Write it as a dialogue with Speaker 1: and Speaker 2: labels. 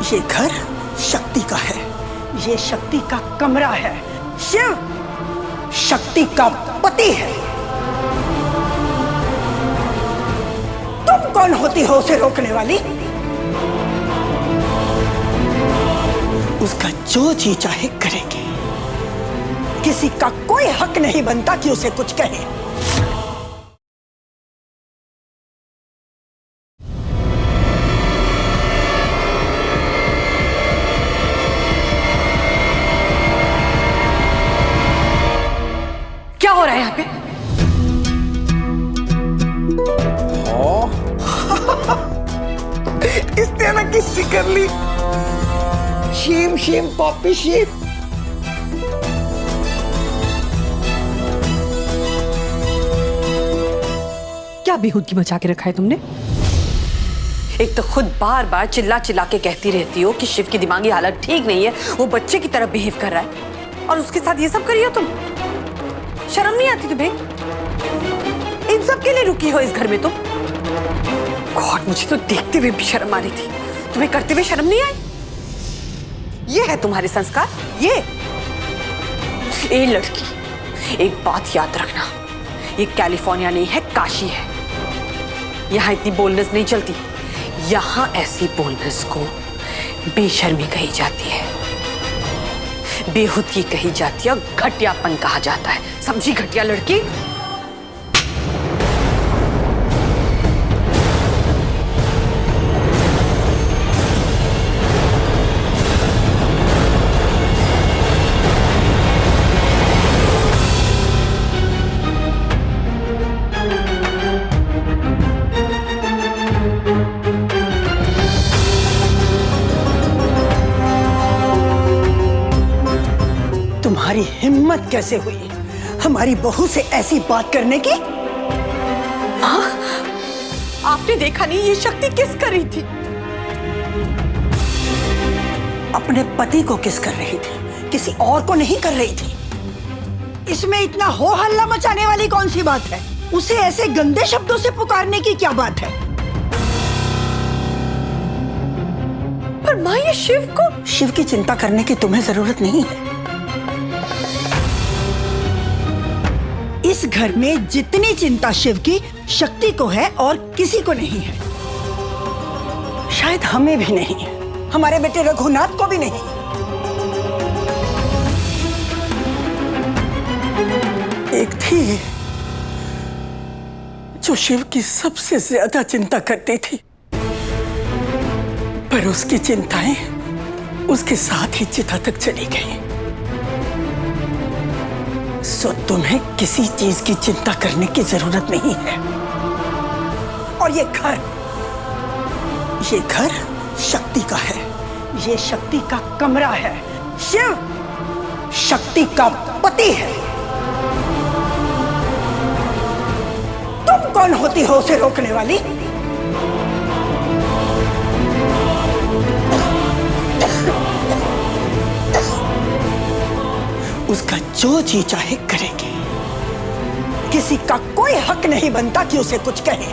Speaker 1: ये घर शक्ति का है, ये शक्ति का कमरा है। शिव शक्ति का पति है। तुम कौन होती हो उसे रोकने वाली? उसका जो जी चाहे करेगी, किसी का कोई हक नहीं बनता कि उसे कुछ कहे।
Speaker 2: क्या हो रहा है यहाँ पे?
Speaker 1: इसने ना किस्सी कर ली। शीम शीम पॉपी शीम।
Speaker 2: क्या बेहूदगी मचा के रखा है तुमने? एक तो खुद बार बार चिल्ला चिल्ला के कहती रहती हो कि शिव की दिमागी हालत ठीक नहीं है, वो बच्चे की तरह बिहेव कर रहा है, और उसके साथ ये सब करी हो तुम। शर्म नहीं आती तुम्हें? इन सब के लिए रुकी हो इस घर में तुम? गॉड, मुझे तो देखते हुए भी शर्म आ रही थी, तुम्हें करते हुए शर्म नहीं आई? ये है तुम्हारे संस्कार? ये ए लड़की, एक बात याद रखना, ये कैलिफोर्निया नहीं है, काशी है। यहाँ इतनी बोलनेस नहीं चलती, यहाँ ऐसी बोलनेस को बेशर्मी कही जाती है, बेहुदगी कही जाती है, और घटियापन कहा जाता है। समझी घटिया लड़की?
Speaker 1: तुम्हारी हिम्मत कैसे हुई हमारी बहू से ऐसी बात करने की?
Speaker 2: आपने देखा नहीं ये शक्ति किस कर रही थी?
Speaker 1: अपने पति को किस कर रही थी, किसी और को नहीं कर रही थी। इसमें इतना हो हल्ला मचाने वाली कौन सी बात है? उसे ऐसे गंदे शब्दों से पुकारने की क्या बात है?
Speaker 2: पर माँ, ये शिव को...
Speaker 1: शिव की चिंता करने की तुम्हें जरूरत नहीं है। इस घर में जितनी चिंता शिव की शक्ति को है और किसी को नहीं है। शायद हमें भी नहीं है, हमारे बेटे रघुनाथ को भी नहीं। एक थी जो शिव की सबसे ज्यादा चिंता करती थी, पर उसकी चिंताएं उसके साथ ही चिता तक चली गई। सो तुम्हें किसी चीज की चिंता करने की जरूरत नहीं है। और ये घर शक्ति का है, ये शक्ति का कमरा है। शिव शक्ति का पति है। तुम कौन होती हो उसे रोकने वाली? उसका जो जी चाहे करेगी, किसी का कोई हक नहीं बनता कि उसे कुछ कहे।